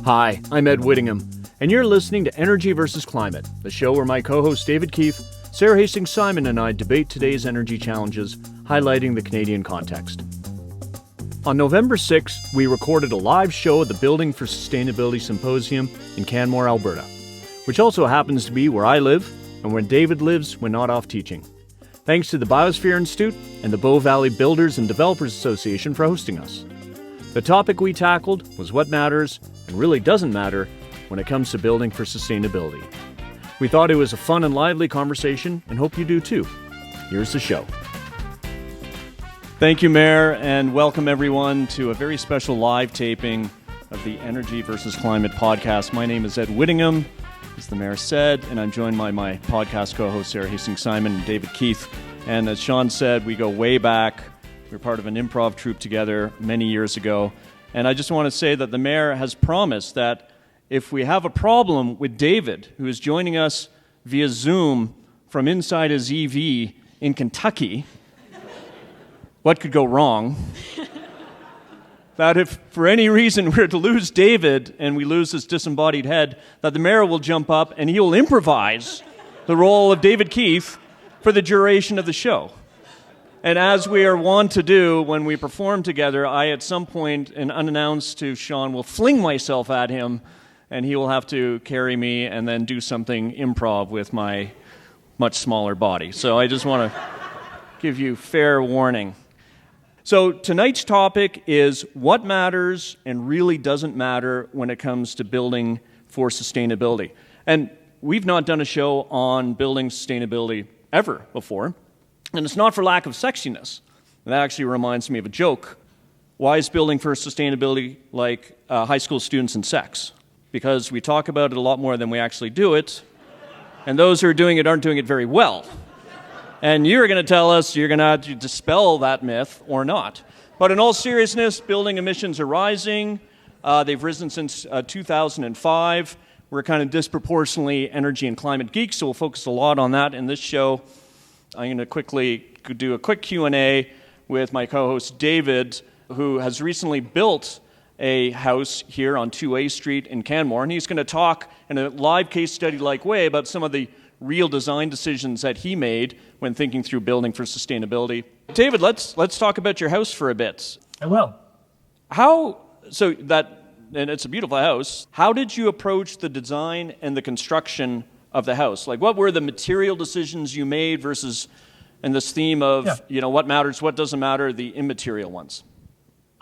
Hi, I'm Ed Whittingham, and you're listening to Energy versus Climate, the show where my co-host David Keith, Sara Hastings-Simon, and I debate today's energy challenges, highlighting the Canadian context. On November 6th, we recorded a live show at the Building for Sustainability Symposium in Canmore, Alberta, which also happens to be where I live and where David lives when not off teaching. Thanks to the Biosphere Institute and the Bow Valley Builders and Developers Association for hosting us. The topic we tackled was what matters and really doesn't matter when it comes to building for sustainability. We thought it was a fun and lively conversation and hope you do too. Here's the show. Thank you, Mayor, and welcome everyone to a very special live taping of the Energy versus Climate podcast. My name is Ed Whittingham, as the Mayor said, and I'm joined by my podcast co-hosts Sara Hastings-Simon and David Keith. And as Sean said, we go way back. We were part of an improv troupe together many years ago. And I just want to say that the Mayor has promised that if we have a problem with David, who is joining us via Zoom from inside his EV in Kentucky, what could go wrong? That if for any reason we're to lose David and we lose his disembodied head, that the Mayor will jump up and he will improvise the role of David Keith for the duration of the show. And as we are wont to do when we perform together, I at some point, and unannounced to Sean, will fling myself at him and he will have to carry me and then do something improv with my much smaller body. So I just want to give you fair warning. So tonight's topic is what matters and really doesn't matter when it comes to building for sustainability. And we've not done a show on building sustainability ever before. And it's not for lack of sexiness. And that actually reminds me of a joke. Why is building for sustainability like high school students and sex? Because we talk about it a lot more than we actually do it. And those who are doing it aren't doing it very well. And you're going to tell us you're going to have to dispel that myth or not. But in all seriousness, building emissions are rising. They've risen since 2005. We're kind of disproportionately energy and climate geeks, so we'll focus a lot on that in this show. I'm going to quickly do a quick Q&A with my co-host David, who has recently built a house here on 2A Street in Canmore, and he's going to talk in a live case study-like way about some of the real design decisions that he made when thinking through building for sustainability. David, let's talk about your house for a bit. I will. And it's a beautiful house. How did you approach the design and the construction of the house? Like, what were the material decisions you made versus, and this theme of, what matters, what doesn't matter, the immaterial ones?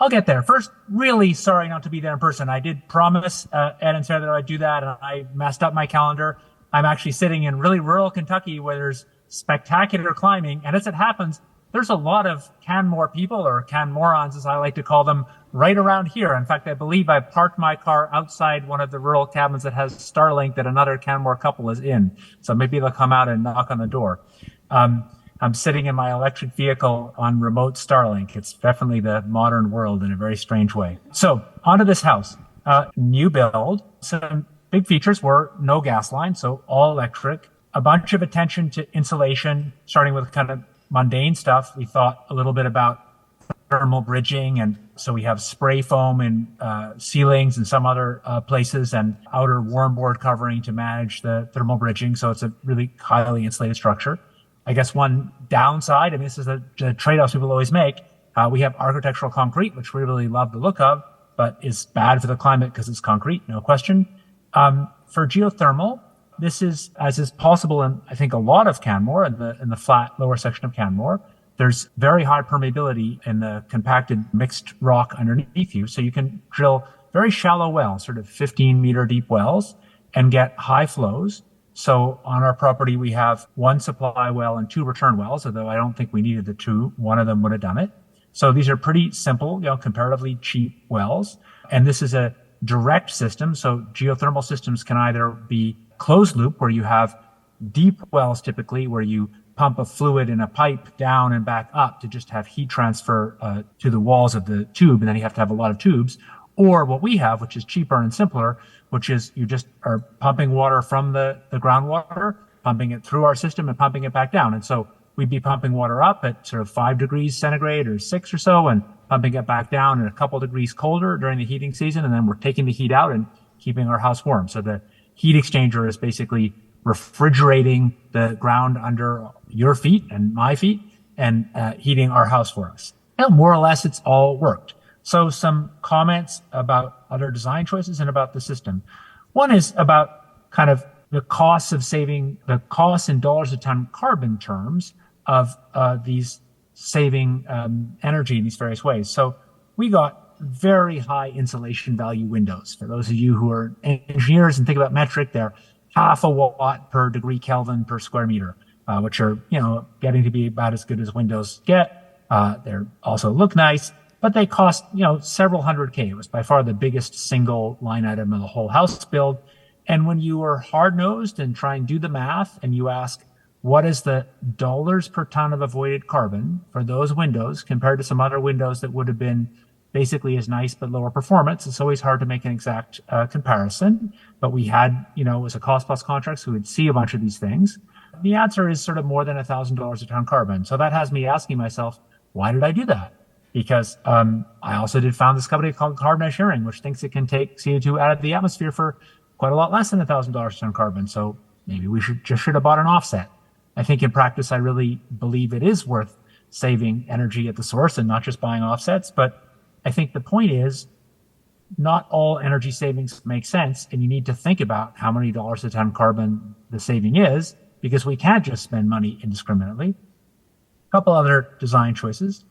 I'll get there. First, really sorry not to be there in person. I did promise Ed and Sarah that I'd do that, and I messed up my calendar. I'm actually sitting in really rural Kentucky where there's spectacular climbing, and as it happens, there's a lot of Canmore people, or Canmorons as I like to call them, right around here. In fact, I believe I parked my car outside one of the rural cabins that has Starlink that another Canmore couple is in. So maybe they'll come out and knock on the door. I'm sitting in my electric vehicle on remote Starlink. It's definitely the modern world in a very strange way. So onto this house. New build. Some big features were no gas line, so all electric. A bunch of attention to insulation, starting with kind of mundane stuff. We thought a little bit about thermal bridging, and so we have spray foam in ceilings and some other places, and outer warm board covering to manage the thermal bridging. So it's a really highly insulated structure. I guess one downside, and this is the trade-offs people always make, we have architectural concrete, which we really love the look of, but is bad for the climate because it's concrete, no question. For geothermal, this is, as is possible in, I think, a lot of Canmore, in the flat lower section of Canmore, there's very high permeability in the compacted mixed rock underneath you. So you can drill very shallow wells, sort of 15-meter deep wells, and get high flows. So on our property, we have one supply well and two return wells, although I don't think we needed the two. One of them would have done it. So these are pretty simple, comparatively cheap wells. And this is a direct system. So geothermal systems can either be closed loop, where you have deep wells typically, where you pump a fluid in a pipe down and back up to just have heat transfer to the walls of the tube, and then you have to have a lot of tubes. Or what we have, which is cheaper and simpler, which is you just are pumping water from the groundwater, pumping it through our system and pumping it back down. And so we'd be pumping water up at sort of 5 degrees centigrade or 6 or so, and pumping it back down at a couple degrees colder during the heating season. And then we're taking the heat out and keeping our house warm. So the heat exchanger is basically refrigerating the ground under your feet and my feet and heating our house for us. And more or less, it's all worked. So some comments about other design choices and about the system. One is about kind of the costs of saving, the costs in dollars a ton carbon terms of these saving energy in these various ways. So we got very high insulation value windows. For those of you who are engineers and think about metric, they're half a watt per degree Kelvin per square meter, which are, getting to be about as good as windows get. They're also look nice, but they cost, several hundred K. It was by far the biggest single line item of the whole house build. And when you are hard-nosed and try and do the math and you ask, what is the dollars per ton of avoided carbon for those windows compared to some other windows that would have been basically as nice but lower performance? It's always hard to make an exact comparison, but we had, it was a cost plus contract, so we would see a bunch of these things. The answer is sort of more than $1,000 a ton carbon. So that has me asking myself, why did I do that? Because I also found this company called Carbon Assuring, which thinks it can take CO2 out of the atmosphere for quite a lot less than $1,000 a ton carbon. So maybe we should have bought an offset. I think in practice, I really believe it is worth saving energy at the source and not just buying offsets. But I think the point is not all energy savings make sense. And you need to think about how many dollars a ton carbon the saving is, because we can't just spend money indiscriminately. A couple other design choices.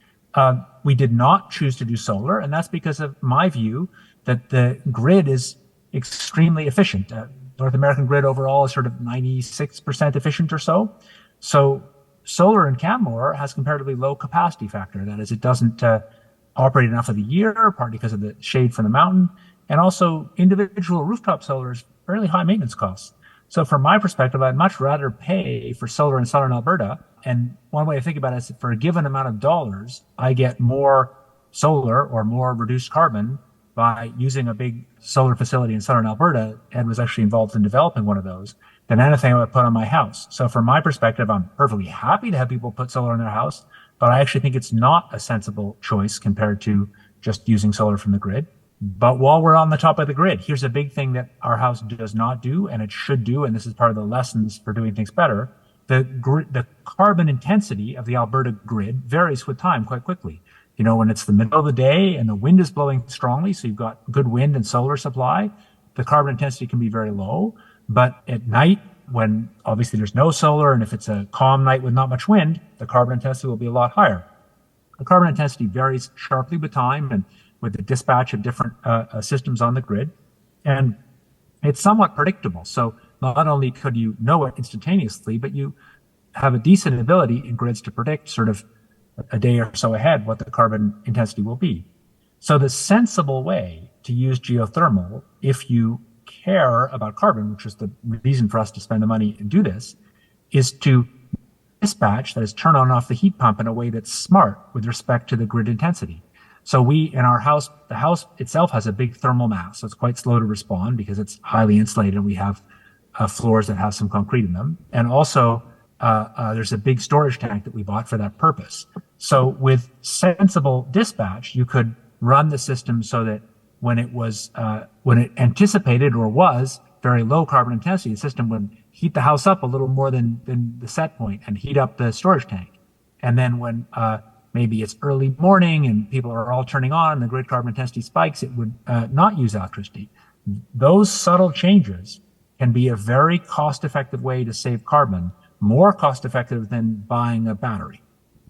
We did not choose to do solar, and that's because of my view that the grid is extremely efficient. North American grid overall is sort of 96% efficient or so. So solar in Canmore has comparatively low capacity factor. That is, it doesn't operate enough of the year, partly because of the shade from the mountain. And also individual rooftop solar is fairly high maintenance costs. So from my perspective, I'd much rather pay for solar in southern Alberta. And one way to think about it is for a given amount of dollars, I get more solar or more reduced carbon by using a big solar facility in southern Alberta. Ed was actually involved in developing one of those than anything I would put on my house. So from my perspective, I'm perfectly happy to have people put solar in their house, but I actually think it's not a sensible choice compared to just using solar from the grid. But while we're on the top of the grid, here's a big thing that our house does not do, and it should do, and this is part of the lessons for doing things better. The carbon intensity of the Alberta grid varies with time quite quickly. When it's the middle of the day and the wind is blowing strongly, so you've got good wind and solar supply, the carbon intensity can be very low. But at night, when obviously there's no solar, and if it's a calm night with not much wind, the carbon intensity will be a lot higher. The carbon intensity varies sharply with time and with the dispatch of different systems on the grid. And it's somewhat predictable. So not only could you know it instantaneously, but you have a decent ability in grids to predict sort of a day or so ahead what the carbon intensity will be. So the sensible way to use geothermal, if you care about carbon, which is the reason for us to spend the money and do this, is to dispatch, that is turn on and off the heat pump in a way that's smart with respect to the grid intensity. So we, in our house, the house itself has a big thermal mass, so it's quite slow to respond because it's highly insulated. We have floors that have some concrete in them. And also, there's a big storage tank that we bought for that purpose. So with sensible dispatch, you could run the system so that when it anticipated or was very low carbon intensity, the system would heat the house up a little more than the set point and heat up the storage tank. And then when maybe it's early morning and people are all turning on and the grid carbon intensity spikes, it would not use electricity. Those subtle changes can be a very cost-effective way to save carbon, more cost-effective than buying a battery.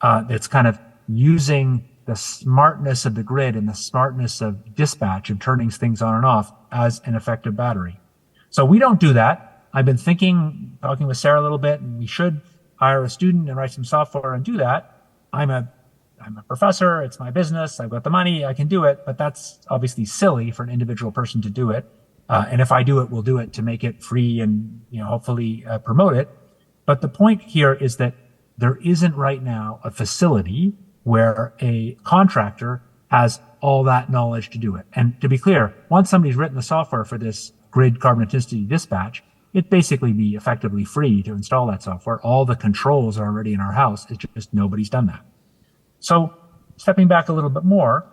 It's kind of using the smartness of the grid and the smartness of dispatch and turning things on and off as an effective battery. So we don't do that. I've been talking with Sara a little bit, and we should hire a student and write some software and do that. I'm a professor. It's my business. I've got the money. I can do it, but that's obviously silly for an individual person to do it. And if I do it, we'll do it to make it free and, hopefully promote it. But the point here is that there isn't right now a facility where a contractor has all that knowledge to do it. And to be clear, once somebody's written the software for this grid carbon intensity dispatch, it'd basically be effectively free to install that software. All the controls are already in our house. It's just nobody's done that. So stepping back a little bit more,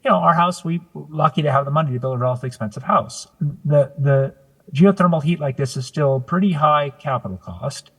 our house, we were lucky to have the money to build a relatively expensive house. The geothermal heat like this is still pretty high capital cost.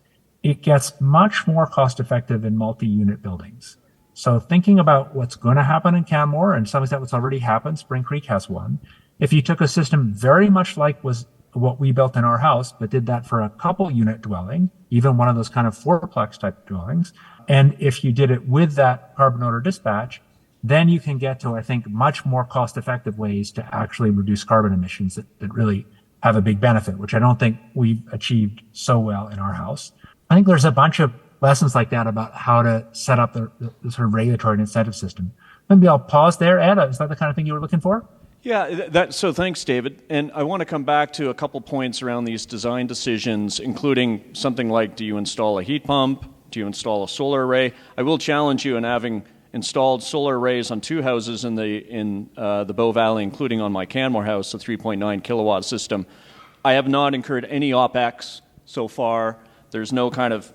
It gets much more cost effective in multi-unit buildings. So thinking about what's going to happen in Canmore, and some extent what's already happened, Spring Creek has one. If you took a system very much like was what we built in our house, but did that for a couple unit dwelling, even one of those kind of fourplex type dwellings, and if you did it with that carbon odor dispatch, then you can get to, I think, much more cost effective ways to actually reduce carbon emissions that really have a big benefit, which I don't think we've achieved so well in our house. I think there's a bunch of lessons like that about how to set up the sort of regulatory and incentive system. Maybe I'll pause there. Ed, is that the kind of thing you were looking for? Yeah, so thanks, David. And I want to come back to a couple points around these design decisions, including something like, do you install a heat pump? Do you install a solar array? I will challenge you in having installed solar arrays on 2 houses in the Bow Valley, including on my Canmore house, a 3.9 kilowatt system. I have not incurred any OPEX so far. There's no kind of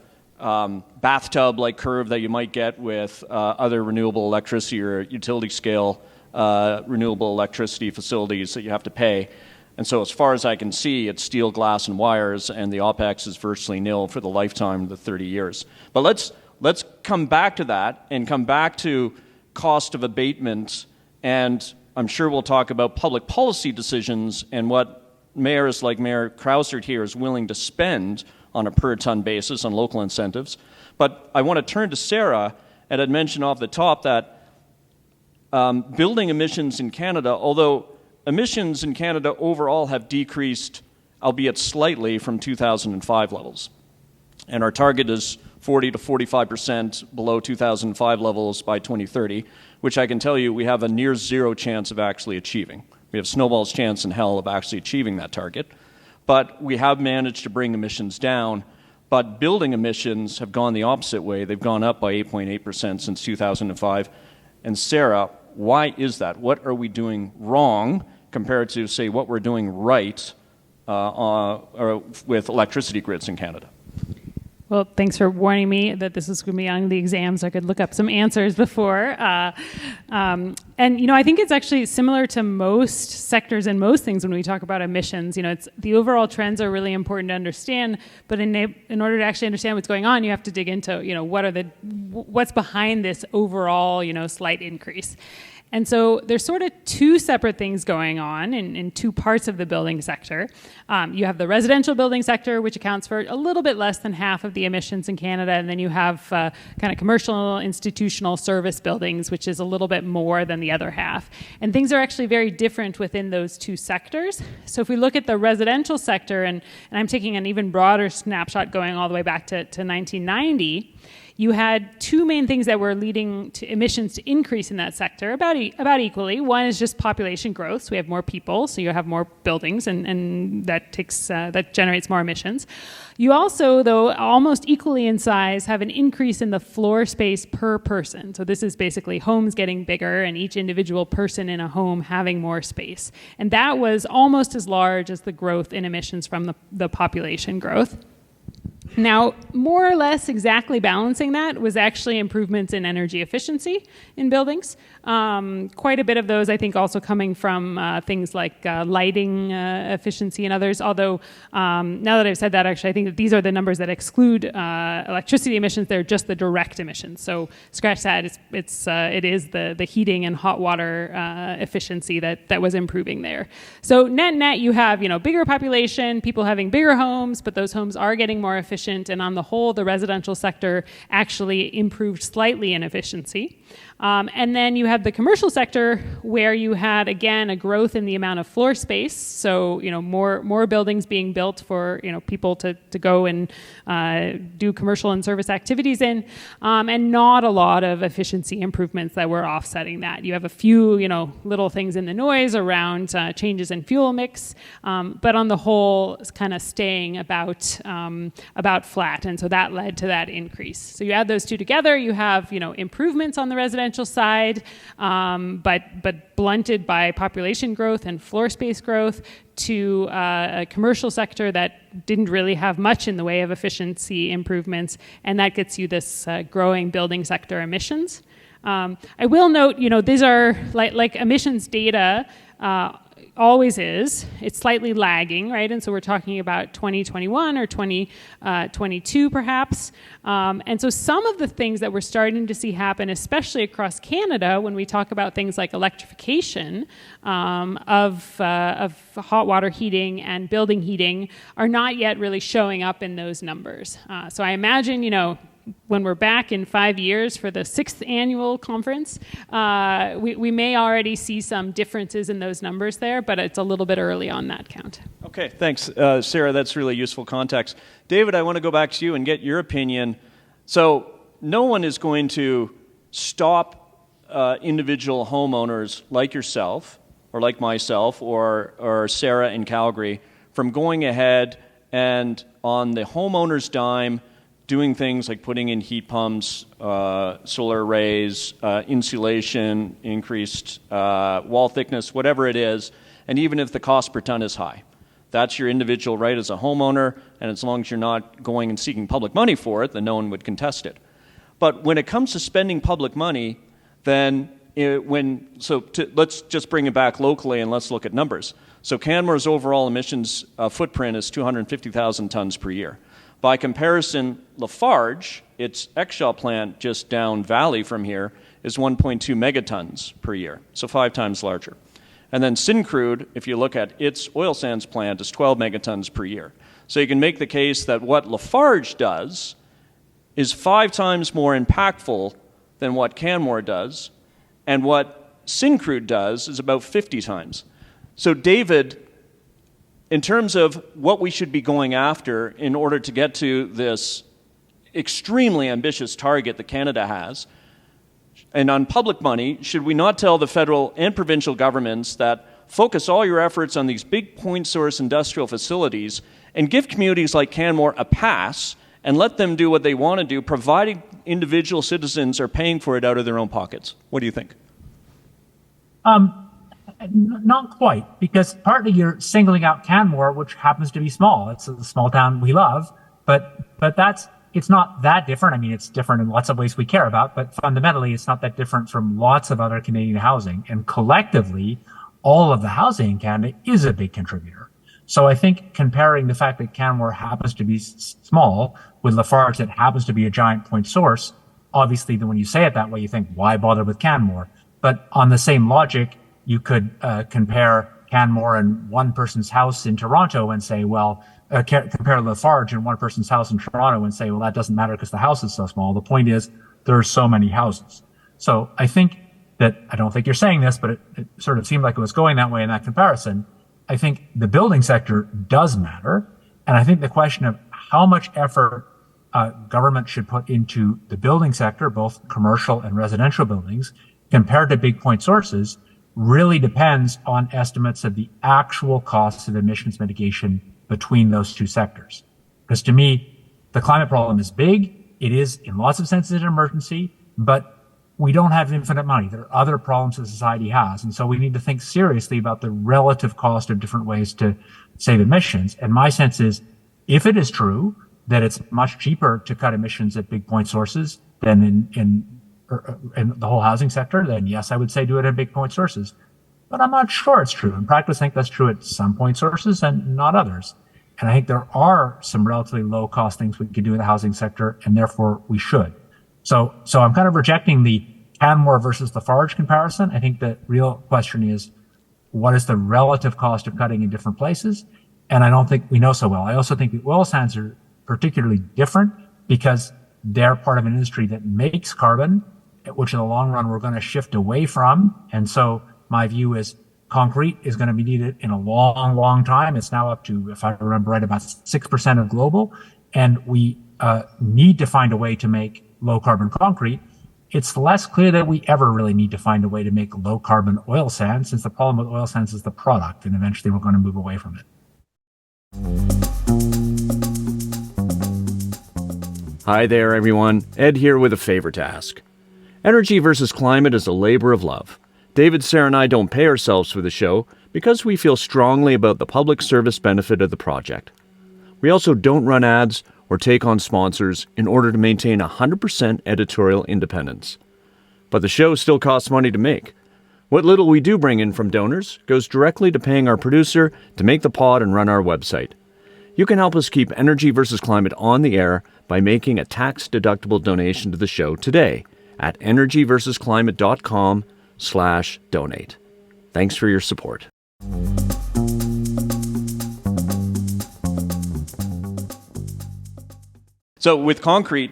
bathtub-like curve that you might get with other renewable electricity or utility scale renewable electricity facilities that you have to pay. And so as far as I can see, it's steel, glass, and wires, and the OPEX is virtually nil for the lifetime of the 30 years. But let's come back to that and come back to cost of abatement, and I'm sure we'll talk about public policy decisions and what mayors like Mayor Krausert here is willing to spend on a per-ton basis on local incentives. But I want to turn to Sara, and I'd mentioned off the top that building emissions in Canada, although emissions in Canada overall have decreased, albeit slightly, from 2005 levels. And our target is 40 to 45% below 2005 levels by 2030, which I can tell you we have a near zero chance of actually achieving. We have snowball's chance in hell of actually achieving that target. But we have managed to bring emissions down. But building emissions have gone the opposite way. They've gone up by 8.8% since 2005. And Sara, why is that? What are we doing wrong compared to, say, what we're doing right with electricity grids in Canada? Well, thanks for warning me that this was going to be on the exam so I could look up some answers before. And, I think it's actually similar to most sectors and most things when we talk about emissions. It's the overall trends are really important to understand, but in order to actually understand what's going on, you have to dig into, what's behind this overall, slight increase. And so there's sort of 2 separate things going on in 2 parts of the building sector. You have the residential building sector, which accounts for a little bit less than half of the emissions in Canada, and then you have kind of commercial, institutional service buildings, which is a little bit more than the other half. And things are actually very different within those 2 sectors. So if we look at the residential sector, and I'm taking an even broader snapshot going all the way back to 1990, you had 2 main things that were leading to emissions to increase in that sector about equally. One is just population growth. So we have more people, so you have more buildings, and that generates more emissions. You also, though, almost equally in size, have an increase in the floor space per person. So this is basically homes getting bigger and each individual person in a home having more space. And that was almost as large as the growth in emissions from the population growth. Now, more or less exactly balancing that was actually improvements in energy efficiency in buildings. Quite a bit of those, I think, also coming from things like lighting efficiency and others. Although, now that I've said that, actually, I think that these are the numbers that exclude electricity emissions. They're just the direct emissions. So scratch that. It is the heating and hot water efficiency that was improving there. So net, you have bigger population, people having bigger homes, but those homes are getting more efficient. And on the whole, the residential sector actually improved slightly in efficiency. And then you have the commercial sector where you had, again, a growth in the amount of floor space. So, more buildings being built for, people to go and do commercial and service activities in, and not a lot of efficiency improvements that were offsetting that. You have a few, little things in the noise around changes in fuel mix, but on the whole, it's kind of staying about flat. And so that led to that increase. So you add those 2 together, you have, improvements on the residential side, but blunted by population growth and floor space growth, to a commercial sector that didn't really have much in the way of efficiency improvements, and that gets you this growing building sector emissions. I will note, these are like emissions data always is. It's slightly lagging, right? And so we're talking about 2021 or 2022 perhaps. And so some of the things that we're starting to see happen, especially across Canada, when we talk about things like electrification of hot water heating and building heating, are not yet really showing up in those numbers. So I imagine, when we're back in 5 years for the 6th annual conference, we may already see some differences in those numbers there, but it's a little bit early on that count. Okay, thanks, Sarah. That's really useful context. David, I want to go back to you and get your opinion. So no one is going to stop individual homeowners like yourself or like myself or Sarah in Calgary from going ahead and on the homeowner's dime doing things like putting in heat pumps, solar arrays, insulation, increased wall thickness, whatever it is, and even if the cost per ton is high. That's your individual right as a homeowner, and as long as you're not going and seeking public money for it, then no one would contest it. But when it comes to spending public money, then let's just bring it back locally and let's look at numbers. So Canmore's overall emissions footprint is 250,000 tons per year. By comparison, Lafarge, its Exshall plant just down valley from here, is 1.2 megatons per year, so 5 times larger. And then Syncrude, if you look at its oil sands plant, is 12 megatons per year. So you can make the case that what Lafarge does is 5 times more impactful than what Canmore does, and what Syncrude does is about 50 times. So David, in terms of what we should be going after in order to get to this extremely ambitious target that Canada has, and on public money, should we not tell the federal and provincial governments that focus all your efforts on these big point source industrial facilities and give communities like Canmore a pass and let them do what they want to do, providing individual citizens are paying for it out of their own pockets? What do you think? Not quite, because partly you're singling out Canmore, which happens to be small. It's a small town we love, but it's not that different. I mean, it's different in lots of ways we care about, but fundamentally it's not that different from lots of other Canadian housing. And collectively, all of the housing in Canada is a big contributor. So I think comparing the fact that Canmore happens to be small with Lafarge that happens to be a giant point source, obviously when you say it that way, you think, why bother with Canmore? But on the same logic, you could compare Canmore and one person's house in Toronto and say, well, compare Lafarge and one person's house in Toronto and say, well, that doesn't matter because the house is so small. The point is there are so many houses. So I think that, I don't think you're saying this, but it sort of seemed like it was going that way in that comparison. I think the building sector does matter. And I think the question of how much effort government should put into the building sector, both commercial and residential buildings, compared to big point sources, really depends on estimates of the actual costs of emissions mitigation between those two sectors. Because to me, the climate problem is big. It is in lots of senses an emergency, but we don't have infinite money. There are other problems that society has. And so we need to think seriously about the relative cost of different ways to save emissions. And my sense is, if it is true that it's much cheaper to cut emissions at big point sources than in the whole housing sector, then yes, I would say do it at big point sources. But I'm not sure it's true. In practice, I think that's true at some point sources and not others. And I think there are some relatively low cost things we could do in the housing sector, and therefore we should. So I'm kind of rejecting the Canmore versus Lafarge comparison. I think the real question is, what is the relative cost of cutting in different places? And I don't think we know so well. I also think the oil sands are particularly different because they're part of an industry that makes carbon, which in the long run we're going to shift away from. And so my view is concrete is going to be needed in a long, long time. It's now up to, if I remember right, about 6% of global. And we need to find a way to make low carbon concrete. It's less clear that we ever really need to find a way to make low carbon oil sands, since the problem with oil sands is the product, and eventually we're going to move away from it. Hi there, everyone. Ed here with a favor to ask. Energy versus climate is a labor of love. David, Sarah, and I don't pay ourselves for the show because we feel strongly about the public service benefit of the project. We also don't run ads or take on sponsors in order to maintain 100% editorial independence. But the show still costs money to make. What little we do bring in from donors goes directly to paying our producer to make the pod and run our website. You can help us keep Energy versus Climate on the air by making a tax-deductible donation to the show today at energyversusclimate.com/donate. Thanks for your support. So with concrete,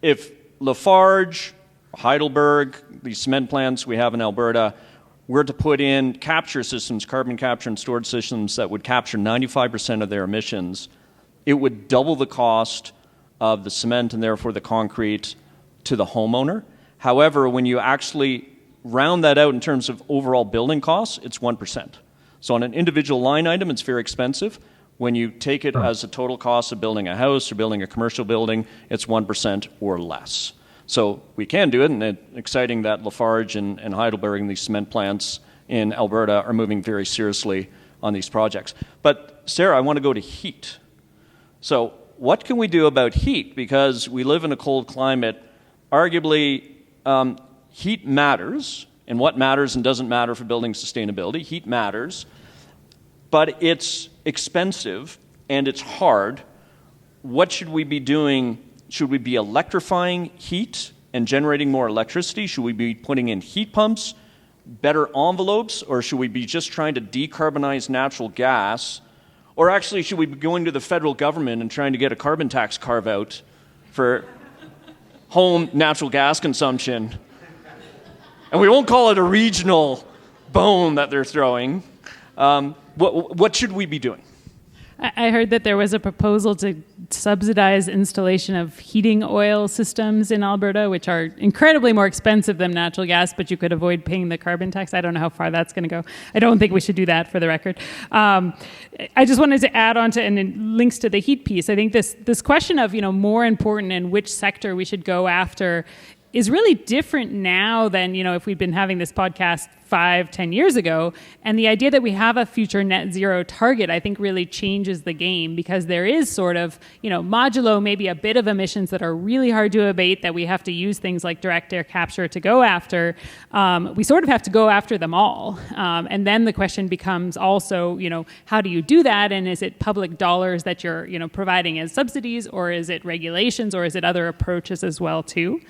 if Lafarge, Heidelberg, these cement plants we have in Alberta, were to put in capture systems, carbon capture and storage systems that would capture 95% of their emissions, it would double the cost of the cement and therefore the concrete to the homeowner. However, when you actually round that out in terms of overall building costs, it's 1%. So on an individual line item, it's very expensive. When you take it as a total cost of building a house or building a commercial building, it's 1% or less. So we can do it, and it's exciting that Lafarge and Heidelberg and these cement plants in Alberta are moving very seriously on these projects. But Sarah, I want to go to heat. So what can we do about heat? Because we live in a cold climate. Arguably, heat matters, and what matters and doesn't matter for building sustainability. Heat matters, but it's expensive and it's hard. What should we be doing? Should we be electrifying heat and generating more electricity? Should we be putting in heat pumps, better envelopes, or should we be just trying to decarbonize natural gas? Or actually, should we be going to the federal government and trying to get a carbon tax carve out for home natural gas consumption? And we won't call it a regional bone that they're throwing. What should we be doing? I heard that there was a proposal to subsidize installation of heating oil systems in Alberta, which are incredibly more expensive than natural gas, but you could avoid paying the carbon tax. I don't know how far that's going to go. I don't think we should do that, for the record. I just wanted to add on to, and it links to the heat piece. I think this question of, more important and which sector we should go after is really different now than, if we'd been having this podcast 5-10 years ago. And the idea that we have a future net zero target, I think, really changes the game, because there is sort of, modulo maybe a bit of emissions that are really hard to abate, that we have to use things like direct air capture to go after. We sort of have to go after them all. And then the question becomes also, how do you do that? And is it public dollars that you're, providing as subsidies, or is it regulations, or is it other approaches as well too?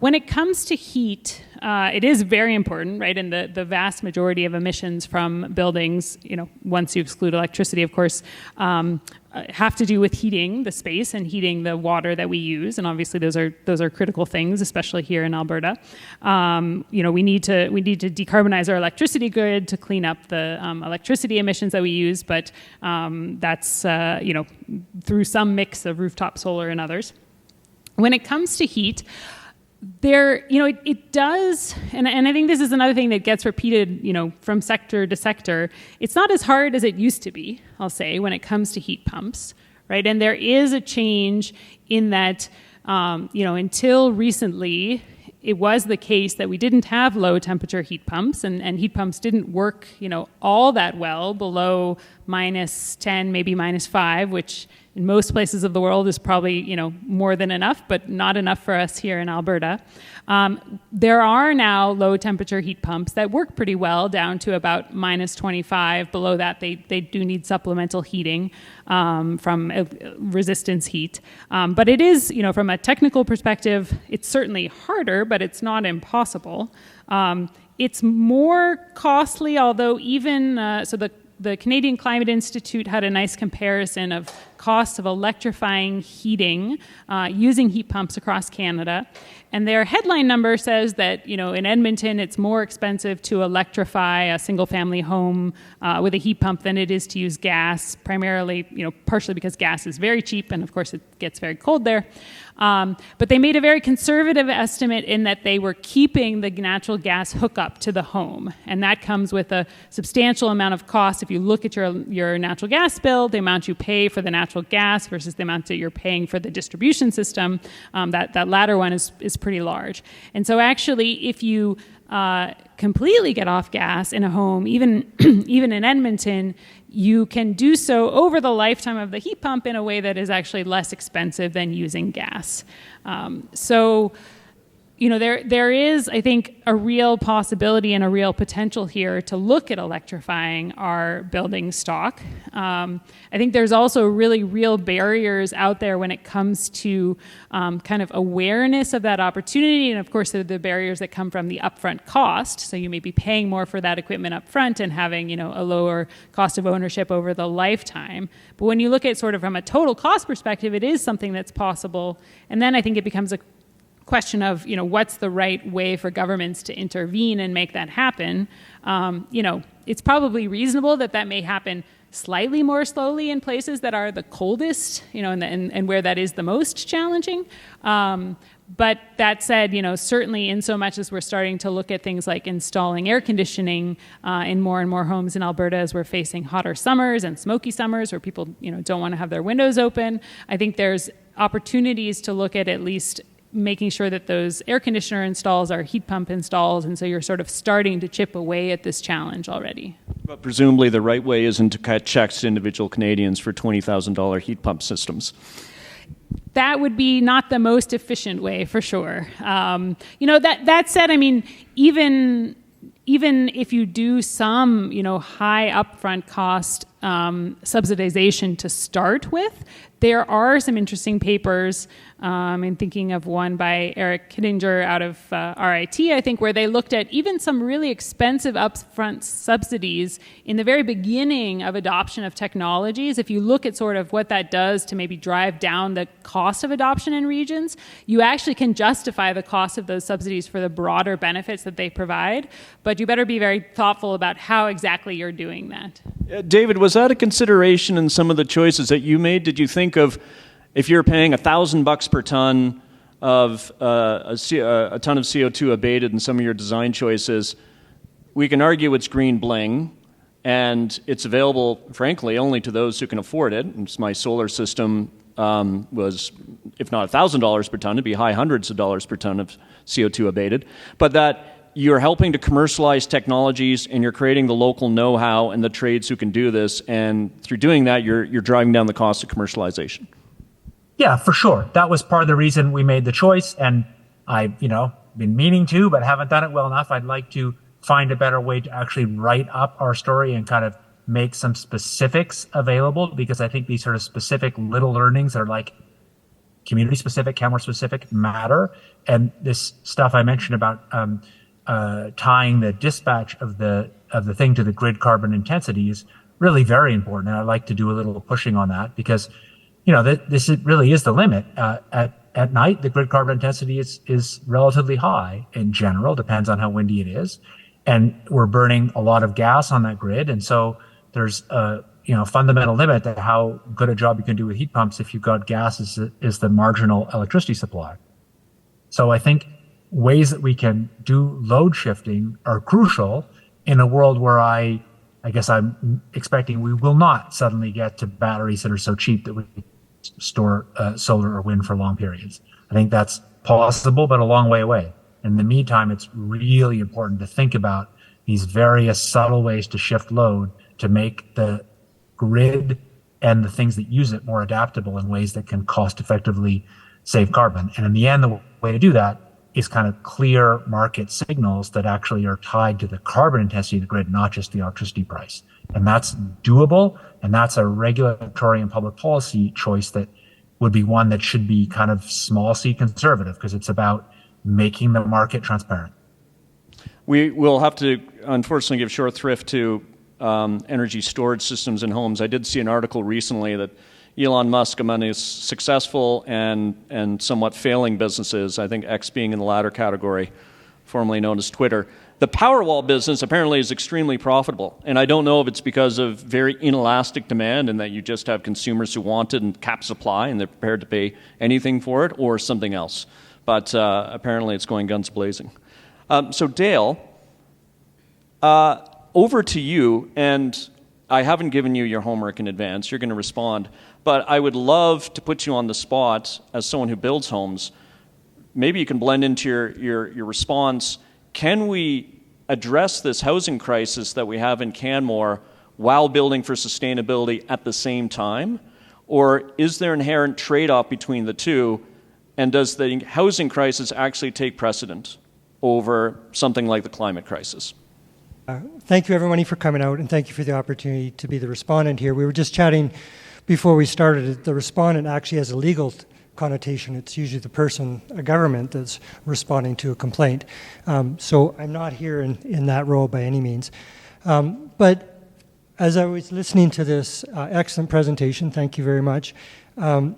When it comes to heat, it is very important, right? And the vast majority of emissions from buildings, once you exclude electricity, of course, have to do with heating the space and heating the water that we use. And obviously those are critical things, especially here in Alberta. We need to decarbonize our electricity grid to clean up the electricity emissions that we use, but that's through some mix of rooftop solar and others. When it comes to heat, it does, and I think this is another thing that gets repeated, from sector to sector. It's not as hard as it used to be, I'll say, when it comes to heat pumps, right? And there is a change in that, until recently, it was the case that we didn't have low temperature heat pumps, and heat pumps didn't work, all that well below -10, maybe -5, which in most places of the world is probably, more than enough, but not enough for us here in Alberta. There are now low temperature heat pumps that work pretty well down to about -25. Below that, they do need supplemental heating from resistance heat. But it is, from a technical perspective, it's certainly harder, but it's not impossible. It's more costly, although even, the Canadian Climate Institute had a nice comparison of costs of electrifying heating using heat pumps across Canada. And their headline number says that, in Edmonton, it's more expensive to electrify a single-family home with a heat pump than it is to use gas, primarily, partially because gas is very cheap, and of course it gets very cold there. But they made a very conservative estimate in that they were keeping the natural gas hookup to the home. And that comes with a substantial amount of cost. If you look at your natural gas bill, the amount you pay for the natural gas versus the amount that you're paying for the distribution system, that latter one is pretty large. And so actually, if you completely get off gas in a home, even in Edmonton, you can do so over the lifetime of the heat pump in a way that is actually less expensive than using gas. So there is, I think, a real possibility and a real potential here to look at electrifying our building stock. I think there's also really real barriers out there when it comes to kind of awareness of that opportunity. And of course, there are the barriers that come from the upfront cost. So you may be paying more for that equipment up front and having, a lower cost of ownership over the lifetime. But when you look at sort of from a total cost perspective, it is something that's possible. And then I think it becomes a question of, what's the right way for governments to intervene and make that happen. It's probably reasonable that may happen slightly more slowly in places that are the coldest, and where that is the most challenging. But that said, certainly in so much as we're starting to look at things like installing air conditioning in more and more homes in Alberta as we're facing hotter summers and smoky summers where people, don't want to have their windows open, I think there's opportunities to look at least making sure that those air conditioner installs are heat pump installs, and so you're sort of starting to chip away at this challenge already. But presumably the right way isn't to cut checks to individual Canadians for $20,000 heat pump systems. That would be not the most efficient way, for sure. That said, I mean, even if you do some, high upfront cost subsidization to start with, there are some interesting papers. I'm thinking of one by Eric Kittinger out of RIT, I think, where they looked at even some really expensive upfront subsidies in the very beginning of adoption of technologies. If you look at sort of what that does to maybe drive down the cost of adoption in regions, you actually can justify the cost of those subsidies for the broader benefits that they provide. But you better be very thoughtful about how exactly you're doing that. David, was that a consideration in some of the choices that you made? Did you think of, if you're paying $1,000 per ton of a ton of CO2 abated in some of your design choices, we can argue it's green bling, and it's available, frankly, only to those who can afford it. And my solar system was, if not $1,000 per ton, it'd be high hundreds of dollars per ton of CO2 abated. But that you're helping to commercialize technologies, and you're creating the local know-how and the trades who can do this, and through doing that, you're driving down the cost of commercialization. Yeah, for sure. That was part of the reason we made the choice, and I've, been meaning to, but haven't done it well enough. I'd like to find a better way to actually write up our story and kind of make some specifics available, because I think these sort of specific little learnings are like community specific, Canmore specific matter. And this stuff I mentioned about tying the dispatch of the thing to the grid carbon intensity is really very important. And I'd like to do a little pushing on that, because this really is the limit. At night, the grid carbon intensity is relatively high in general, depends on how windy it is. And we're burning a lot of gas on that grid. And so there's a fundamental limit to how good a job you can do with heat pumps if you've got gas is the marginal electricity supply. So I think ways that we can do load shifting are crucial in a world where I guess I'm expecting we will not suddenly get to batteries that are so cheap that we store solar or wind for long periods. I think that's possible, but a long way away. In the meantime, it's really important to think about these various subtle ways to shift load to make the grid and the things that use it more adaptable in ways that can cost effectively save carbon. And in the end, the way to do that is kind of clear market signals that actually are tied to the carbon intensity of the grid, not just the electricity price. And that's doable, and that's a regulatory and public policy choice that would be one that should be kind of small c conservative, because it's about making the market transparent. We will have to, unfortunately, give short thrift to energy storage systems in homes. I did see an article recently that Elon Musk, among his successful and somewhat failing businesses, I think X being in the latter category, formerly known as Twitter, the Powerwall business apparently is extremely profitable. And I don't know if it's because of very inelastic demand and that you just have consumers who want it and cap supply and they're prepared to pay anything for it, or something else. But apparently it's going guns blazing. So Dale, over to you, and I haven't given you your homework in advance. You're going to respond. But I would love to put you on the spot as someone who builds homes. Maybe you can blend into your response. Can we address this housing crisis that we have in Canmore while building for sustainability at the same time? Or is there inherent trade-off between the two? And does the housing crisis actually take precedent over something like the climate crisis? Thank you, everybody, for coming out, and thank you for the opportunity to be the respondent here. We were just chatting before we started. The respondent actually has a legal connotation. It's usually the person, a government, that's responding to a complaint. So I'm not here in that role by any means. But as I was listening to this excellent presentation, thank you very much, and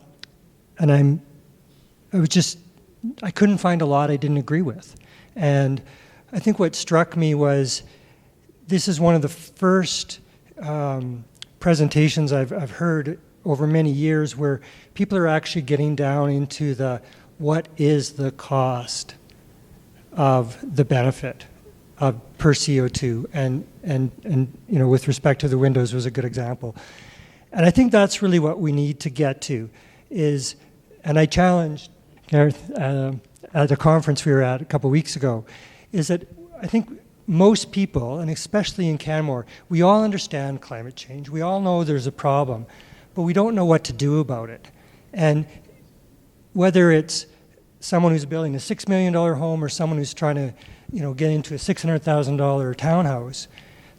I couldn't find a lot I didn't agree with. And I think what struck me was this is one of the first presentations I've heard over many years where people are actually getting down into what is the cost of the benefit of per CO2, and with respect to the windows was a good example. And I think that's really what we need to get to is, and I challenged Gareth at the conference we were at a couple of weeks ago, is that I think most people, and especially in Canmore, we all understand climate change. We all know there's a problem, but we don't know what to do about it. And whether it's someone who's building a $6 million home or someone who's trying to get into a $600,000 townhouse,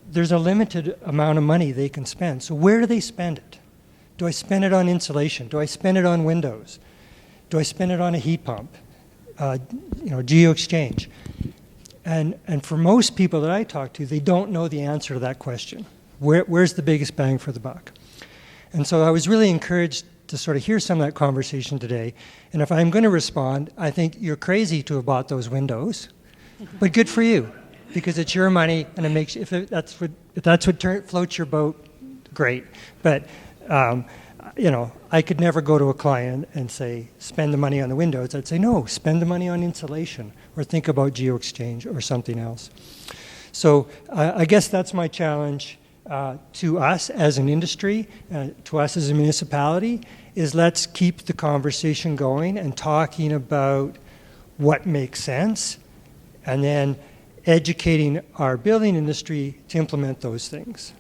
there's a limited amount of money they can spend. So where do they spend it? Do I spend it on insulation? Do I spend it on windows? Do I spend it on a heat pump? Geo-exchange. And for most people that I talk to, they don't know the answer to that question. Where's the biggest bang for the buck? And so I was really encouraged to sort of hear some of that conversation today. And if I'm going to respond, I think you're crazy to have bought those windows, but good for you, because it's your money, and it makes if that's what floats your boat, great. But I could never go to a client and say, spend the money on the windows. I'd say, no, spend the money on insulation, or think about geo-exchange or something else. So I guess that's my challenge to us as an industry, to us as a municipality, is let's keep the conversation going and talking about what makes sense, and then educating our building industry to implement those things.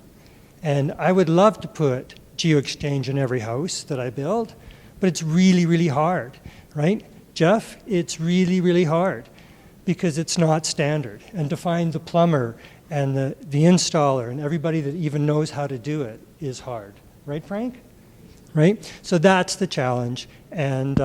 And I would love to put geo-exchange in every house that I build, but it's really, really hard, right? Jeff, it's really, really hard because it's not standard. And to find the plumber and the installer and everybody that even knows how to do it is hard. Right, Frank? Right? So that's the challenge, and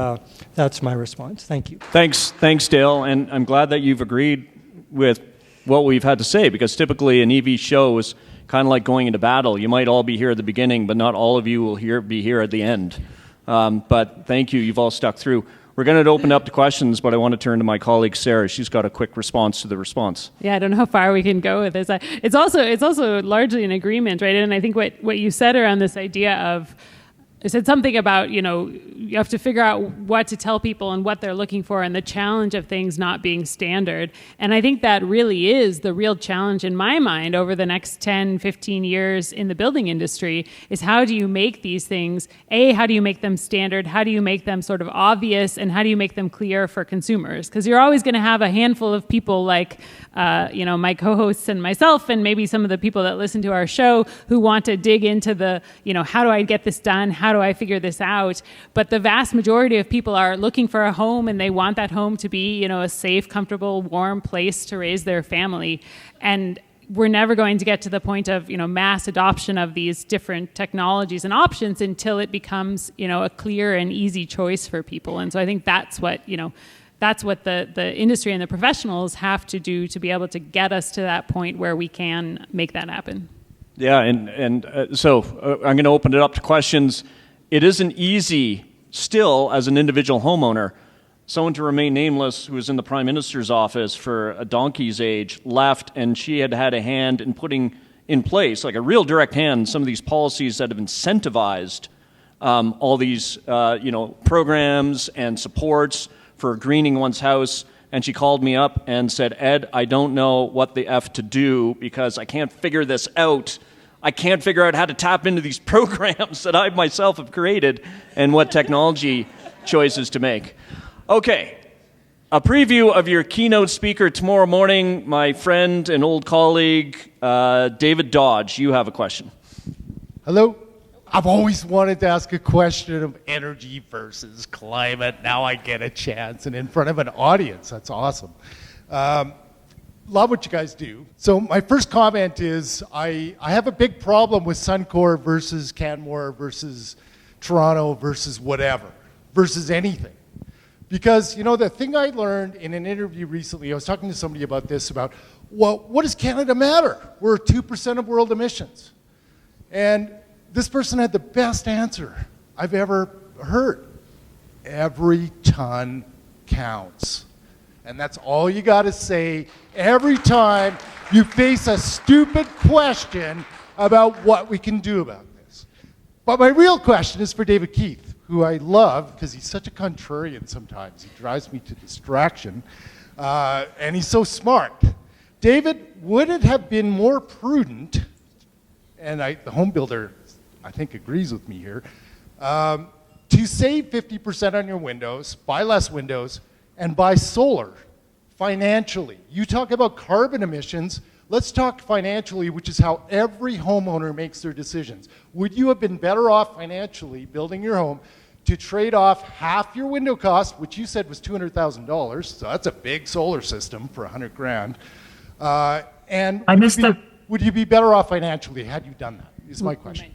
that's my response. Thank you. Thanks, Dale, and I'm glad that you've agreed with what we've had to say, because typically an EV show is kind of like going into battle. You might all be here at the beginning, but not all of you will be here at the end. But thank you. You've all stuck through. We're going to open up to questions, but I want to turn to my colleague Sarah. She's got a quick response to the response. Yeah, I don't know how far we can go with this. It's also largely an agreement, right? And I think what you said around this idea of, I said something about, you have to figure out what to tell people and what they're looking for, and the challenge of things not being standard. And I think that really is the real challenge in my mind over the next 10, 15 years in the building industry, is how do you make these things, how do you make them standard, how do you make them sort of obvious, and how do you make them clear for consumers? Because you're always going to have a handful of people like, my co-hosts and myself, and maybe some of the people that listen to our show who want to dig into the, how do I get this done? How do I figure this out? But the vast majority of people are looking for a home, and they want that home to be, a safe, comfortable, warm place to raise their family. And we're never going to get to the point of, mass adoption of these different technologies and options until it becomes, a clear and easy choice for people. And so I think that's what, the industry and the professionals have to do to be able to get us to that point where we can make that happen. Yeah, so I'm going to open it up to questions. It isn't easy still as an individual homeowner. Someone to remain nameless who was in the Prime Minister's office for a donkey's age left, and she had a hand in putting in place, like a real direct hand, some of these policies that have incentivized all these programs and supports for greening one's house. And she called me up and said, Ed, I don't know what the F to do because I can't figure this out. I can't figure out how to tap into these programs that I myself have created and what technology choices to make. Okay, a preview of your keynote speaker tomorrow morning, my friend and old colleague, David Dodge. You have a question. Hello. I've always wanted to ask a question of energy versus climate. Now I get a chance, and in front of an audience. That's awesome. Love what you guys do. So my first comment is I have a big problem with Suncor versus Canmore versus Toronto versus whatever, versus anything. Because, you know, the thing I learned in an interview recently, I was talking to somebody about this, about, well, what does Canada matter? We're 2% of world emissions. And this person had the best answer I've ever heard. Every ton counts. And that's all you got to say every time you face a stupid question about what we can do about this. But my real question is for David Keith, who I love because he's such a contrarian sometimes. He drives me to distraction. And he's so smart. David, would it have been more prudent, and the home builder, I think, agrees with me here, to save 50% on your windows, buy less windows, and buy solar financially? You talk about carbon emissions. Let's talk financially, which is how every homeowner makes their decisions. Would you have been better off financially building your home to trade off half your window cost, which you said was $200,000, so that's a big solar system for $100,000, and would you be better off financially had you done that, is my question.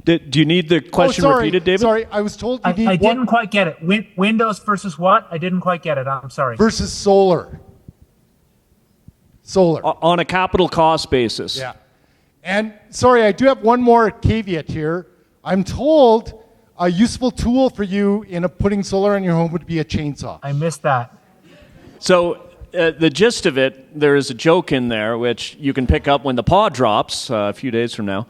Do you need the question repeated, David? Sorry, I was told you need I didn't quite get it. Windows versus what? I didn't quite get it. I'm sorry. Versus solar. Solar. On a capital cost basis. Yeah. And sorry, I do have one more caveat here. I'm told a useful tool for you in putting solar on your home would be a chainsaw. I missed that. So the gist of it, there is a joke in there, which you can pick up when the pod drops a few days from now.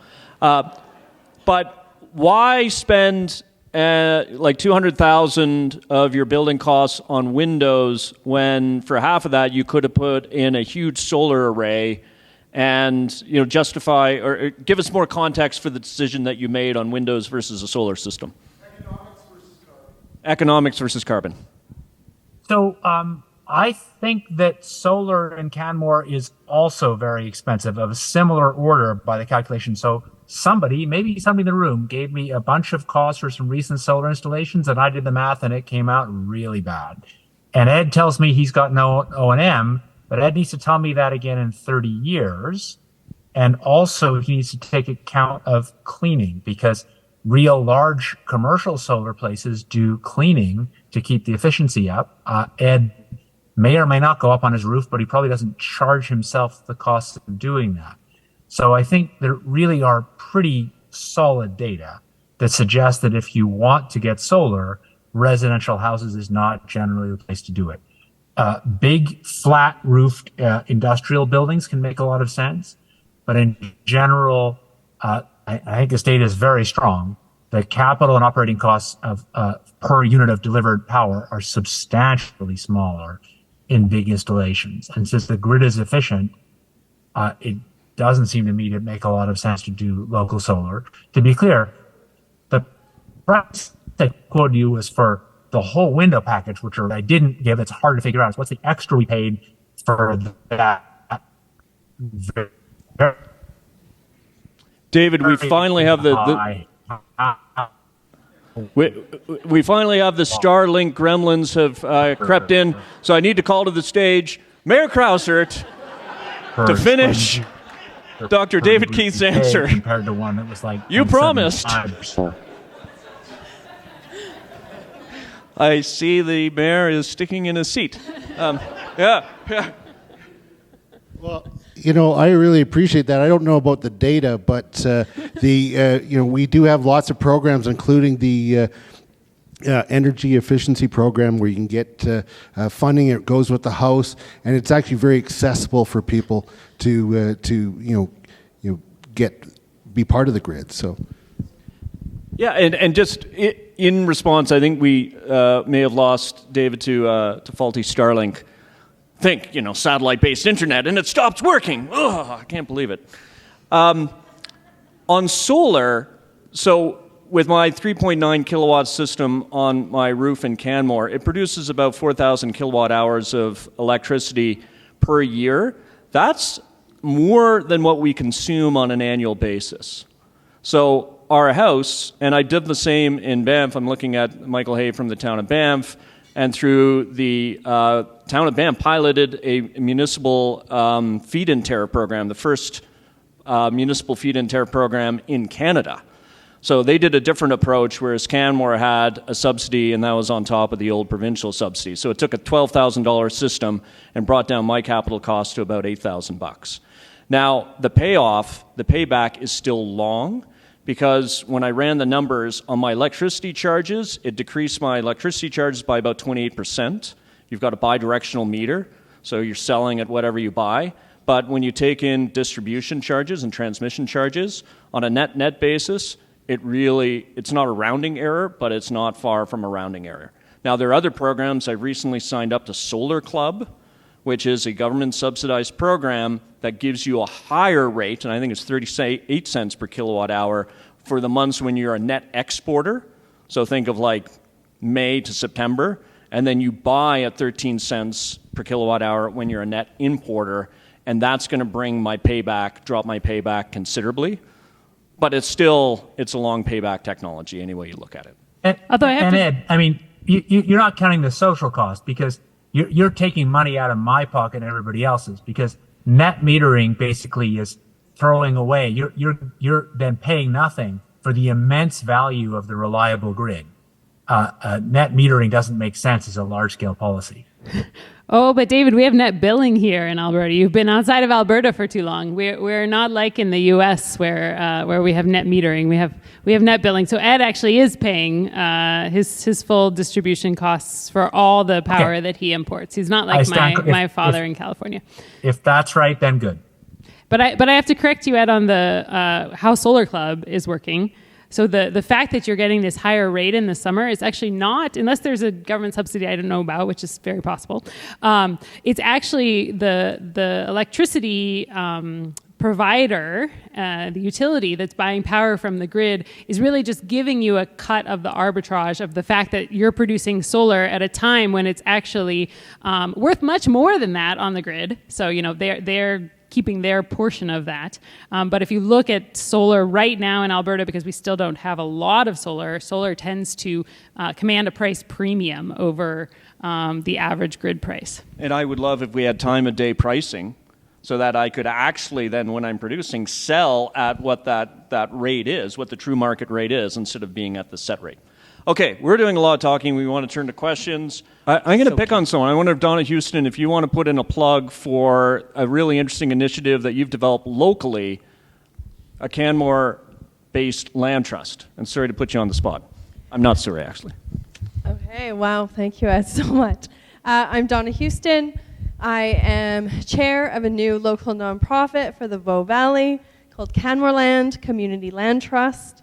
But why spend like $200,000 of your building costs on windows when for half of that you could have put in a huge solar array and, you know, justify or give us more context for the decision that you made on windows versus a solar system? Economics versus carbon. So I think that solar in Canmore is also very expensive, of a similar order by the calculation. So maybe somebody in the room gave me a bunch of costs for some recent solar installations, and I did the math, and it came out really bad. And Ed tells me he's got no O&M, but Ed needs to tell me that again in 30 years. And also he needs to take account of cleaning, because real large commercial solar places do cleaning to keep the efficiency up. Ed may or may not go up on his roof, but he probably doesn't charge himself the cost of doing that. So I think there really are pretty solid data that suggest that if you want to get solar, residential houses is not generally the place to do it. Big flat roofed industrial buildings can make a lot of sense, but in general, I think this data is very strong. The capital and operating costs of per unit of delivered power are substantially smaller in big installations. And since the grid is efficient, it doesn't seem to me to make a lot of sense to do local solar. To be clear, the price I quoted you was for the whole window package, which I didn't give. It's hard to figure out. What's the extra we paid for that? David, we finally have we finally have the Starlink gremlins have crept in, so I need to call to the stage Mayor Krausert to finish Dr. David Keith's answer. Compared to one that was like you promised. I see the mayor is sticking in his seat. Yeah. Well, you know, I really appreciate that. I don't know about the data, but we do have lots of programs, including the energy efficiency program, where you can get funding. It goes with the house, and it's actually very accessible for people to be part of the grid. So. Yeah, and just in response, I think we may have lost David to faulty Starlink. Think, satellite-based internet, and it stops working. Ugh, I can't believe it. On solar, so with my 3.9 kilowatt system on my roof in Canmore, it produces about 4,000 kilowatt hours of electricity per year. That's more than what we consume on an annual basis. So our house, and I did the same in Banff. I'm looking at Michael Hay from the town of Banff, and through the town of Banff piloted a municipal feed-in tariff program, the first municipal feed-in tariff program in Canada. So they did a different approach, whereas Canmore had a subsidy, and that was on top of the old provincial subsidy. So it took a $12,000 system and brought down my capital cost to about $8,000. Now, the payback is still long, because when I ran the numbers on my electricity charges, it decreased my electricity charges by about 28%. You've got a bi-directional meter, so you're selling at whatever you buy. But when you take in distribution charges and transmission charges, on a net basis, it's not a rounding error, but it's not far from a rounding error. Now, there are other programs. I've recently signed up to Solar Club, which is a government-subsidized program that gives you a higher rate, and I think it's 38 cents per kilowatt hour for the months when you're a net exporter. So think of like May to September, and then you buy at 13 cents per kilowatt hour when you're a net importer, and that's going to drop my payback considerably. But it's a long payback technology any way you look at it. Ed, I mean, you're not counting the social cost, because you're taking money out of my pocket and everybody else's, because net metering basically is throwing away. You're then paying nothing for the immense value of the reliable grid. Net metering doesn't make sense as a large-scale policy. Oh, but David, we have net billing here in Alberta. You've been outside of Alberta for too long. We're not like in the U.S. where we have net metering. We have net billing. So Ed actually is paying his full distribution costs for all the power that he imports. He's not like my father in California. If that's right, then good. But I have to correct you, Ed, on the how Solar Club is working. So the fact that you're getting this higher rate in the summer is actually not, unless there's a government subsidy I don't know about, which is very possible. It's actually the electricity provider, the utility that's buying power from the grid, is really just giving you a cut of the arbitrage of the fact that you're producing solar at a time when it's actually worth much more than that on the grid. So they're keeping their portion of that. But if you look at solar right now in Alberta, because we still don't have a lot of solar tends to command a price premium over the average grid price. And I would love if we had time of day pricing, so that I could actually then, when I'm producing, sell at what that rate is, what the true market rate is, instead of being at the set rate. Okay, we're doing a lot of talking. We want to turn to questions. I'm going to pick on someone. I wonder if Donna Houston, if you want to put in a plug for a really interesting initiative that you've developed locally, a Canmore-based land trust. And sorry to put you on the spot. I'm not sorry, actually. Okay, wow, thank you, Ed, so much. I'm Donna Houston. I am chair of a new local nonprofit for the Bow Valley called Canmore Land Community Land Trust.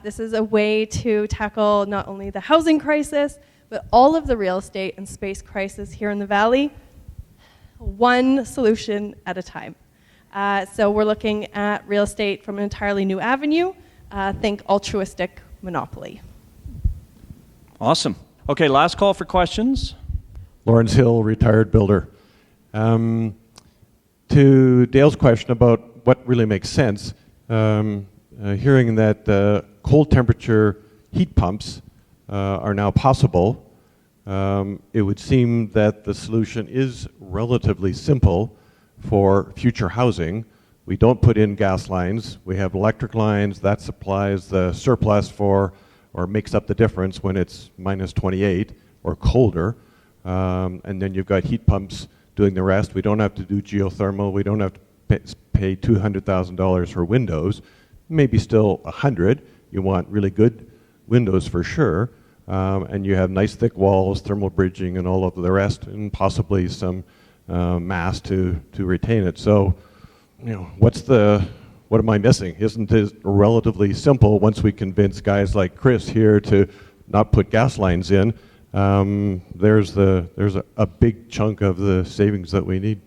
This is a way to tackle not only the housing crisis, but all of the real estate and space crisis here in the Valley, one solution at a time. So we're looking at real estate from an entirely new avenue. Think altruistic monopoly. Awesome. Okay, last call for questions. Lawrence Hill, retired builder. To Dale's question about what really makes sense, hearing that cold temperature heat pumps are now possible, it would seem that the solution is relatively simple for future housing. We don't put in gas lines. We have electric lines. That supplies the surplus for, or makes up the difference when it's minus 28 or colder. And then you've got heat pumps doing the rest. We don't have to do geothermal. We don't have to pay $200,000 for windows. Maybe still $100,000. You want really good windows for sure. And you have nice thick walls, thermal bridging, and all of the rest, and possibly some mass to retain it. So, what am I missing? Isn't it relatively simple once we convince guys like Chris here to not put gas lines in? There's a big chunk of the savings that we need.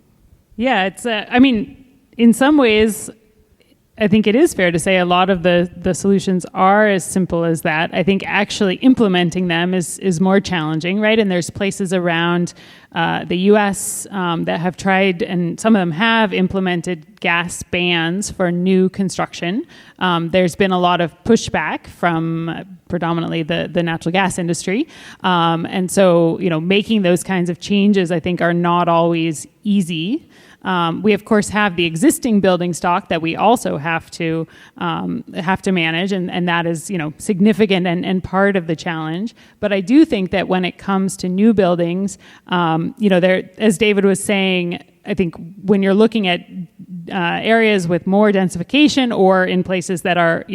Yeah, it's. In some ways, I think it is fair to say a lot of the solutions are as simple as that. I think actually implementing them is more challenging, right? And there's places around the U.S. That have tried, and some of them have implemented gas bans for new construction. There's been a lot of pushback from predominantly the natural gas industry. And so, making those kinds of changes, I think, are not always easy. We of course have the existing building stock that we also have to manage, and that is significant and part of the challenge. But I do think that when it comes to new buildings, there, as David was saying, I think when you're looking at areas with more densification or in places that are,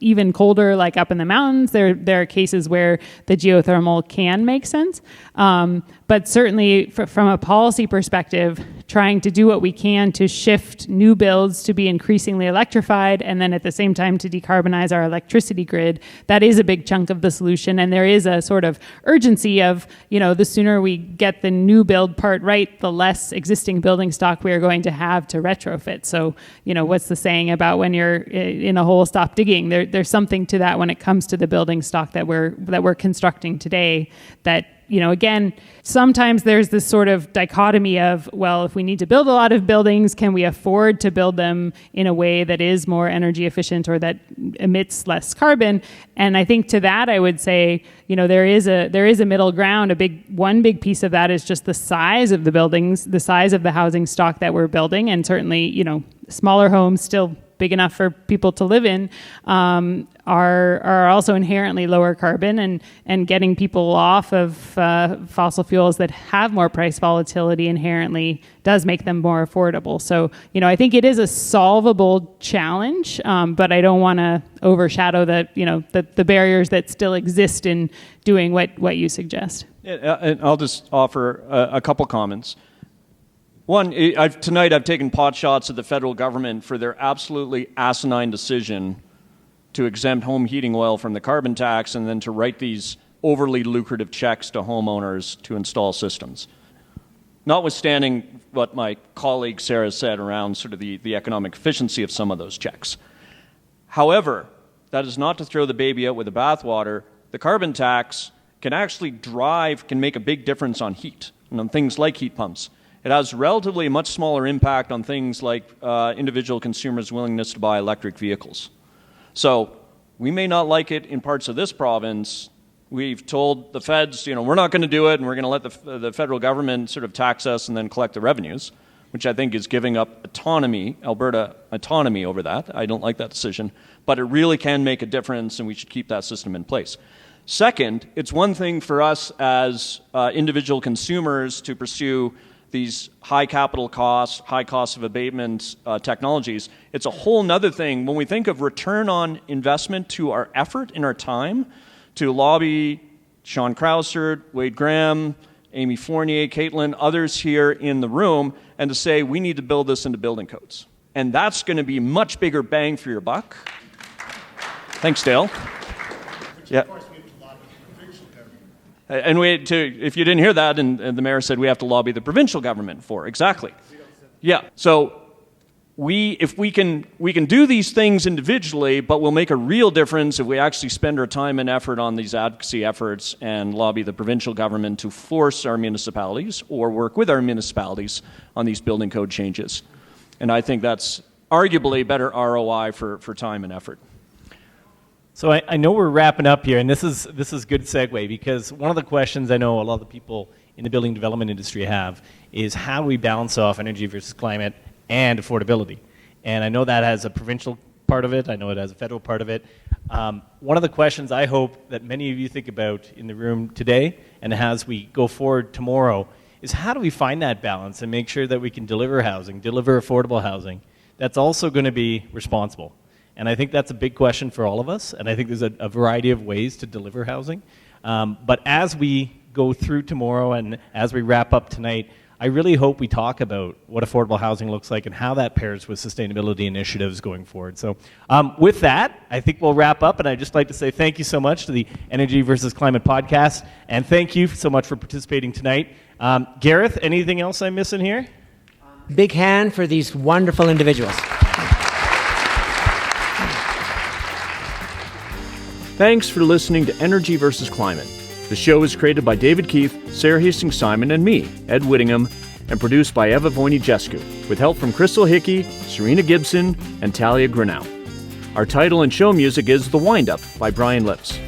even colder, like up in the mountains, there are cases where the geothermal can make sense. But certainly from a policy perspective, trying to do what we can to shift new builds to be increasingly electrified and then at the same time to decarbonize our electricity grid, that is a big chunk of the solution. And there is a sort of urgency of, the sooner we get the new build part right, the less existing building stock we are going to have to retrofit. So, what's the saying about when you're in a hole, stop digging? There's something to that when it comes to the building stock that we're constructing today that, again, sometimes there's this sort of dichotomy of, well, if we need to build a lot of buildings, can we afford to build them in a way that is more energy efficient or that emits less carbon? And I think to that, I would say, there is a middle ground. One big piece of that is just the size of the buildings, the size of the housing stock that we're building, and certainly, smaller homes still big enough for people to live in, are also inherently lower carbon, and getting people off of fossil fuels that have more price volatility inherently does make them more affordable. So, I think it is a solvable challenge, but I don't want to overshadow the barriers that still exist in doing what you suggest. Yeah, and I'll just offer a couple comments. One, tonight I've taken pot shots at the federal government for their absolutely asinine decision to exempt home heating oil from the carbon tax and then to write these overly lucrative checks to homeowners to install systems. Notwithstanding what my colleague Sara said around sort of the economic efficiency of some of those checks. However, that is not to throw the baby out with the bathwater. The carbon tax can make a big difference on heat and on things like heat pumps. It has relatively a much smaller impact on things like individual consumers' willingness to buy electric vehicles. So we may not like it in parts of this province. We've told the feds, we're not going to do it, and we're going to let the federal government sort of tax us and then collect the revenues, which I think is giving up Alberta autonomy over that. I don't like that decision. But it really can make a difference, and we should keep that system in place. Second, it's one thing for us as individual consumers to pursue these high capital costs, high cost of abatement technologies. It's a whole nother thing when we think of return on investment to our effort and our time to lobby Sean Krausert, Wade Graham, Amy Fournier, Caitlin, others here in the room, and to say we need to build this into building codes. And that's going to be much bigger bang for your buck. Thanks, Dale. Yeah. And if you didn't hear that, and the mayor said we have to lobby the provincial government for exactly. Yeah. So if we can do these things individually, but we'll make a real difference if we actually spend our time and effort on these advocacy efforts and lobby the provincial government to force our municipalities or work with our municipalities on these building code changes. And I think that's arguably better ROI for time and effort. So I know we're wrapping up here, and this is good segue, because one of the questions I know a lot of the people in the building development industry have is how do we balance off energy versus climate and affordability? And I know that has a provincial part of it. I know it has a federal part of it. One of the questions I hope that many of you think about in the room today and as we go forward tomorrow is how do we find that balance and make sure that we can deliver housing, deliver affordable housing that's also going to be responsible? And I think that's a big question for all of us, and I think there's a variety of ways to deliver housing. But as we go through tomorrow and as we wrap up tonight, I really hope we talk about what affordable housing looks like and how that pairs with sustainability initiatives going forward. So with that, I think we'll wrap up, and I'd just like to say thank you so much to the Energy versus Climate podcast, and thank you so much for participating tonight. Gareth, anything else I'm missing here? Big hand for these wonderful individuals. Thanks for listening to Energy versus Climate. The show is created by David Keith, Sarah Hastings-Simon, and me, Ed Whittingham, and produced by Eva Voinijescu, with help from Crystal Hickey, Serena Gibson, and Talia Grinnell. Our title and show music is The Wind-Up by Brian Lips.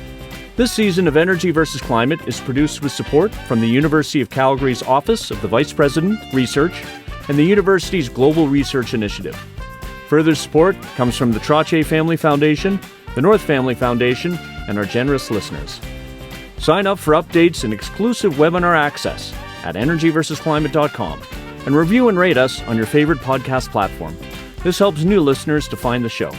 This season of Energy vs. Climate is produced with support from the University of Calgary's Office of the Vice President, Research, and the university's Global Research Initiative. Further support comes from the Trache Family Foundation, the North Family Foundation, and our generous listeners. Sign up for updates and exclusive webinar access at energyversusclimate.com and review and rate us on your favorite podcast platform. This helps new listeners to find the show.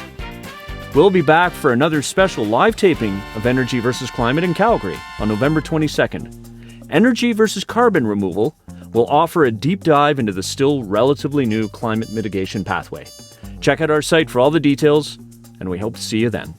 We'll be back for another special live taping of Energy vs. Climate in Calgary on November 22nd. Energy vs. Carbon removal will offer a deep dive into the still relatively new climate mitigation pathway. Check out our site for all the details, and we hope to see you then.